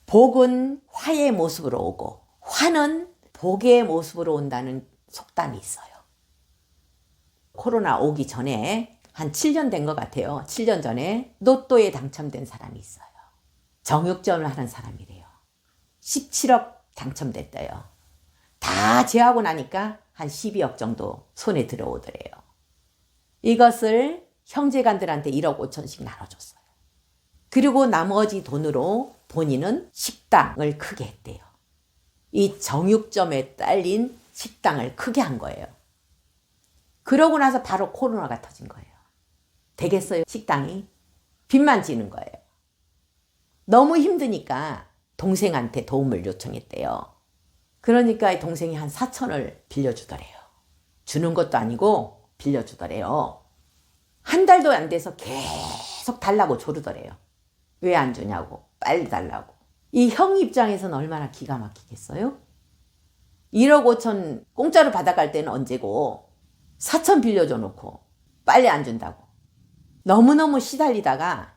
복은 화의 모습으로 오고 화는 복의 모습으로 온다는 속담이 있어요. 코로나 오기 전에 한 7년 된 것 같아요. 7년 전에 로또에 당첨된 사람이 있어요. 정육점을 하는 사람이래요. 17억 당첨됐대요. 다 제하고 나니까 한 12억 정도 손에 들어오더래요. 이것을 형제간들한테 1억 5천씩 나눠줬어요. 그리고 나머지 돈으로 본인은 식당을 크게 했대요. 이 정육점에 딸린 식당을 크게 한 거예요. 그러고 나서 바로 코로나가 터진 거예요. 되겠어요? 식당이 빚만 지는 거예요. 너무 힘드니까 동생한테 도움을 요청했대요. 그러니까 동생이 한 4천을 빌려주더래요. 주는 것도 아니고 빌려주더래요. 한 달도 안 돼서 계속 달라고 조르더래요. 왜 안 주냐고, 빨리 달라고. 이 형 입장에서는 얼마나 기가 막히겠어요? 1억 5천 공짜로 받아갈 때는 언제고 4천 빌려줘 놓고 빨리 안 준다고. 너무너무 시달리다가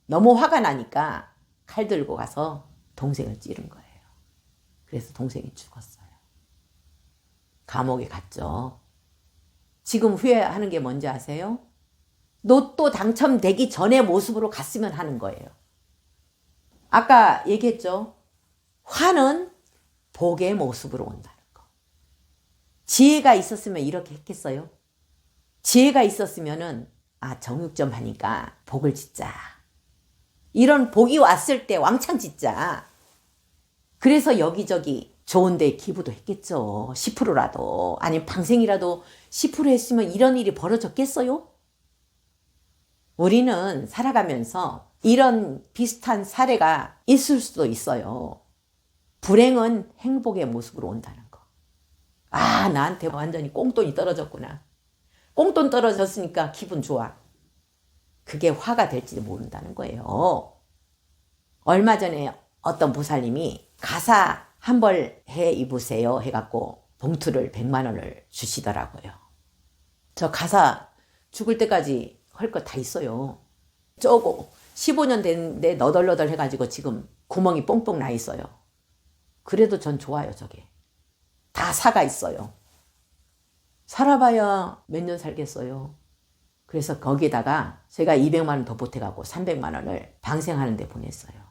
너무 화가 나니까 칼 들고 가서 동생을 찌른 거예요. 그래서 동생이 죽었어요. 감옥에 갔죠. 지금 후회하는 게 뭔지 아세요? 로또 당첨되기 전의 모습으로 갔으면 하는 거예요. 아까 얘기했죠. 화는 복의 모습으로 온다는 거. 지혜가 있었으면 이렇게 했겠어요? 지혜가 있었으면은 정육점 하니까 복을 짓자. 이런 복이 왔을 때 왕창 짓자. 그래서 여기저기 좋은 데 기부도 했겠죠. 10%라도. 아니면 방생이라도 10% 했으면 이런 일이 벌어졌겠어요? 우리는 살아가면서 이런 비슷한 사례가 있을 수도 있어요. 불행은 행복의 모습으로 온다는 거. 나한테 완전히 꽁돈이 떨어졌구나. 꽁돈 떨어졌으니까 기분 좋아. 그게 화가 될지도 모른다는 거예요. 얼마 전에 어떤 보살님이 가사 한 벌 해 입으세요 해갖고 봉투를 100만 원을 주시더라고요. 저 가사 죽을 때까지 할 거 다 있어요. 쪼고 15년 됐는데 너덜너덜 해가지고 지금 구멍이 뽕뽕 나 있어요. 그래도 전 좋아요. 저게 다 사가 있어요. 살아봐야 몇 년 살겠어요. 그래서 거기다가 제가 200만 원 더 보태가고 300만 원을 방생하는 데 보냈어요.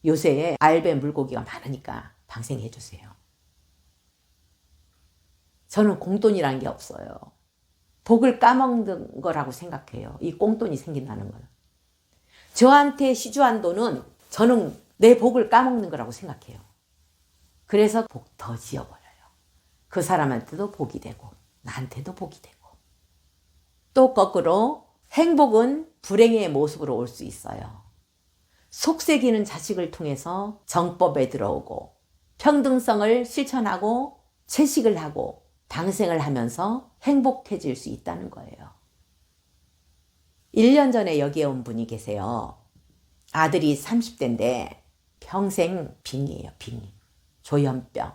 요새 알배 물고기가 많으니까 방생해 주세요. 저는 공돈이라는 게 없어요. 복을 까먹는 거라고 생각해요. 이 꽁돈이 생긴다는 건. 저한테 시주한 돈은 저는 내 복을 까먹는 거라고 생각해요. 그래서 복 더 지어버려요. 그 사람한테도 복이 되고 나한테도 복이 되고. 또 거꾸로 행복은 불행의 모습으로 올 수 있어요. 속색이는 자식을 통해서 정법에 들어오고 평등성을 실천하고 채식을 하고 방생을 하면서 행복해질 수 있다는 거예요. 1년 전에 여기에 온 분이 계세요. 아들이 30대인데 평생 빙이에요. 빙. 조현병.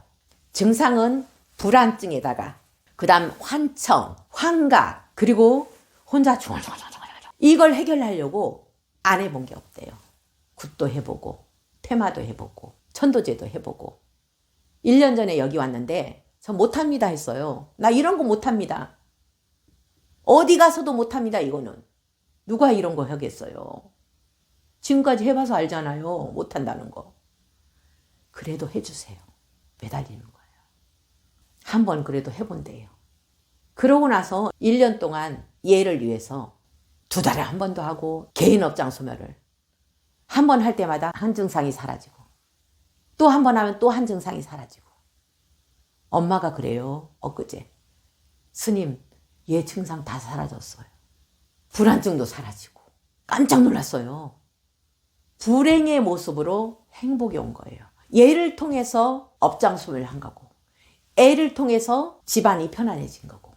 증상은 불안증에다가 그 다음 환청, 환각, 그리고 혼자 중얼중얼 이걸 해결하려고 안 해본 게 없대요. 굿도 해보고 퇴마도 해보고 천도제도 해보고 1년 전에 여기 왔는데 저 못합니다 했어요. 나 이런 거 못합니다. 어디 가서도 못합니다 이거는. 누가 이런 거 하겠어요. 지금까지 해봐서 알잖아요. 못한다는 거. 그래도 해주세요. 매달리는 거예요. 한번 그래도 해본대요. 그러고 나서 1년 동안 얘를 위해서 2달에 한 번도 하고 개인 업장 소멸을 한 번 할 때마다 한 증상이 사라지고 또 한 번 하면 또 한 증상이 사라지고 엄마가 그래요. 엊그제 스님 얘 증상 다 사라졌어요. 불안증도 사라지고 깜짝 놀랐어요. 불행의 모습으로 행복이 온 거예요. 얘를 통해서 업장 소멸을 한 거고 애를 통해서 집안이 편안해진 거고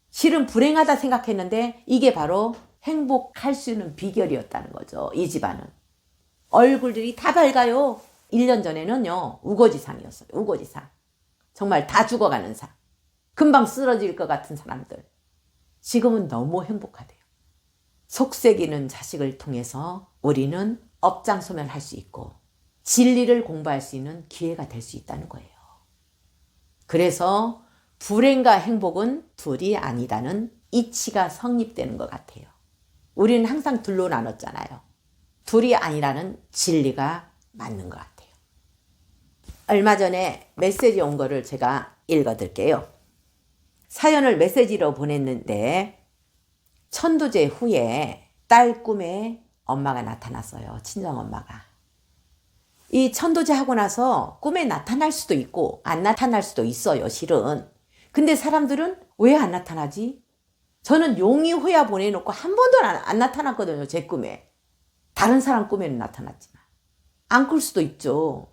실은 불행하다 생각했는데 이게 바로 행복할 수 있는 비결이었다는 거죠. 이 집안은. 얼굴들이 다 밝아요. 1년 전에는요. 우거지상이었어요. 우거지상. 정말 다 죽어가는 상. 금방 쓰러질 것 같은 사람들. 지금은 너무 행복하대요. 속색이는 자식을 통해서 우리는 업장 소멸할 수 있고 진리를 공부할 수 있는 기회가 될 수 있다는 거예요. 그래서 불행과 행복은 둘이 아니다는 이치가 성립되는 것 같아요. 우리는 항상 둘로 나눴잖아요. 둘이 아니라는 진리가 맞는 것 같아요. 얼마 전에 메시지 온 거를 제가 읽어드릴게요. 사연을 메시지로 보냈는데 천도제 후에 딸 꿈에 엄마가 나타났어요. 친정엄마가. 이 천도제 하고 나서 꿈에 나타날 수도 있고 안 나타날 수도 있어요, 실은. 근데 사람들은 왜 안 나타나지? 저는 용이 호야 보내놓고 한 번도 안 나타났거든요, 제 꿈에. 다른 사람 꿈에는 나타났지만. 안 꿀 수도 있죠.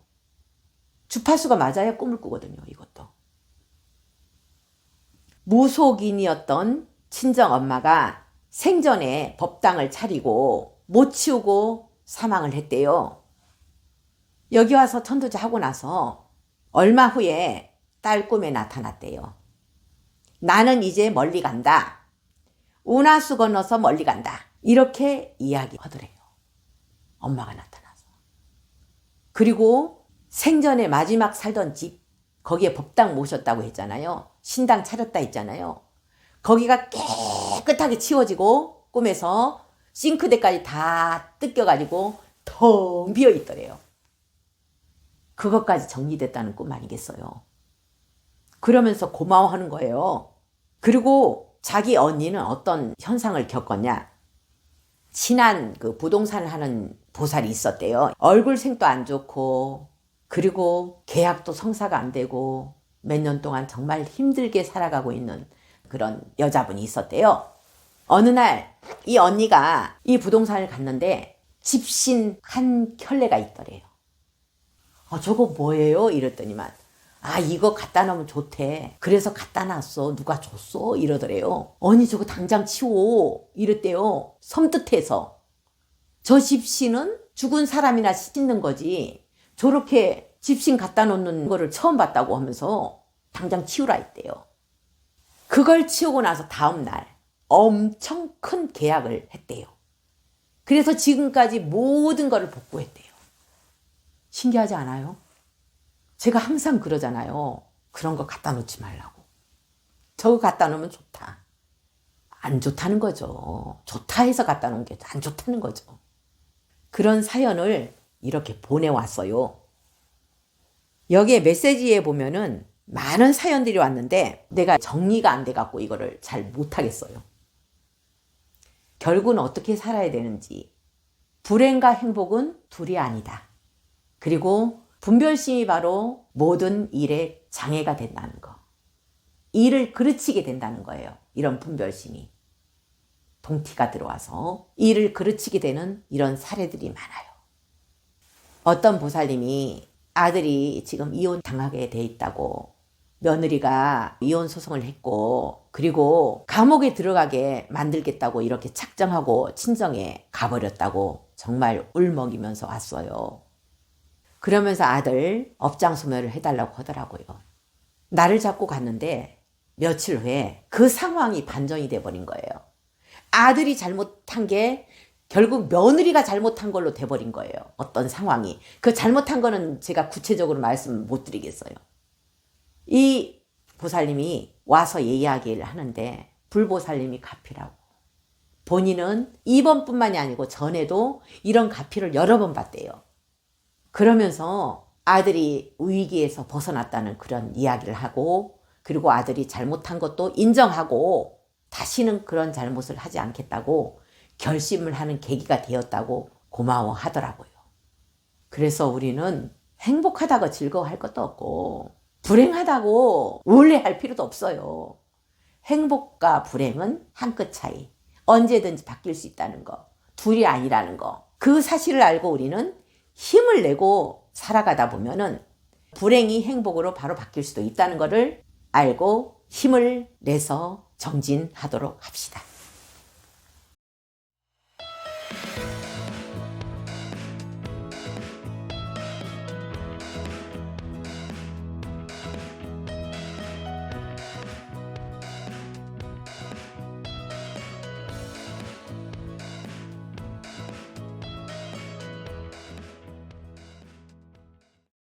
주파수가 맞아야 꿈을 꾸거든요, 이것도. 무속인이었던 친정엄마가 생전에 법당을 차리고 못 치우고 사망을 했대요. 여기 와서 천도제 하고 나서 얼마 후에 딸 꿈에 나타났대요. 나는 이제 멀리 간다. 운하수 건너서 멀리 간다. 이렇게 이야기하더래요. 엄마가 나타나서. 그리고 생전에 마지막 살던 집, 거기에 법당 모셨다고 했잖아요. 신당 차렸다 했잖아요. 거기가 깨끗하게 치워지고 꿈에서 싱크대까지 다 뜯겨가지고 텅 비어 있더래요. 그것까지 정리됐다는 꿈 아니겠어요. 그러면서 고마워하는 거예요. 그리고 자기 언니는 어떤 현상을 겪었냐. 친한 그 부동산을 하는 보살이 있었대요. 얼굴색도 안 좋고 그리고 계약도 성사가 안 되고 몇 년 동안 정말 힘들게 살아가고 있는 그런 여자분이 있었대요. 어느 날 이 언니가 이 부동산을 갔는데 집신 한 켤레가 있더래요. 저거 뭐예요? 이랬더니만 이거 갖다 놓으면 좋대. 그래서 갖다 놨어. 누가 줬어? 이러더래요. 언니 저거 당장 치워. 이랬대요. 섬뜩해서. 저 집신은 죽은 사람이나 씻는 거지. 저렇게 집신 갖다 놓는 거를 처음 봤다고 하면서 당장 치우라 했대요. 그걸 치우고 나서 다음 날 엄청 큰 계약을 했대요. 그래서 지금까지 모든 거를 복구했대요. 신기하지 않아요? 제가 항상 그러잖아요. 그런 거 갖다 놓지 말라고. 저거 갖다 놓으면 좋다. 안 좋다는 거죠. 좋다 해서 갖다 놓은 게 안 좋다는 거죠. 그런 사연을 이렇게 보내왔어요. 여기에 메시지에 보면은 많은 사연들이 왔는데 내가 정리가 안 돼갖고 이거를 잘 못하겠어요. 결국은 어떻게 살아야 되는지. 불행과 행복은 둘이 아니다. 그리고 분별심이 바로 모든 일의 장애가 된다는 거. 일을 그르치게 된다는 거예요. 이런 분별심이. 동티가 들어와서 일을 그르치게 되는 이런 사례들이 많아요. 어떤 보살님이 아들이 지금 이혼 당하게 돼 있다고 며느리가 이혼 소송을 했고 그리고 감옥에 들어가게 만들겠다고 이렇게 작정하고 친정에 가버렸다고 정말 울먹이면서 왔어요. 그러면서 아들 업장 소멸을 해달라고 하더라고요. 나를 잡고 갔는데 며칠 후에 그 상황이 반전이 돼버린 거예요. 아들이 잘못한 게 결국 며느리가 잘못한 걸로 돼버린 거예요. 어떤 상황이. 그 잘못한 거는 제가 구체적으로 말씀 못 드리겠어요. 이 보살님이 와서 이야기를 하는데 불보살님이 가피라고. 본인은 이번뿐만이 아니고 전에도 이런 가피를 여러 번 봤대요. 그러면서 아들이 위기에서 벗어났다는 그런 이야기를 하고 그리고 아들이 잘못한 것도 인정하고 다시는 그런 잘못을 하지 않겠다고 결심을 하는 계기가 되었다고 고마워하더라고요. 그래서 우리는 행복하다고 즐거워할 것도 없고 불행하다고 우울해할 필요도 없어요. 행복과 불행은 한 끗 차이. 언제든지 바뀔 수 있다는 거. 둘이 아니라는 거. 그 사실을 알고 우리는 힘을 내고 살아가다 보면은 불행이 행복으로 바로 바뀔 수도 있다는 것을 알고 힘을 내서 정진하도록 합시다.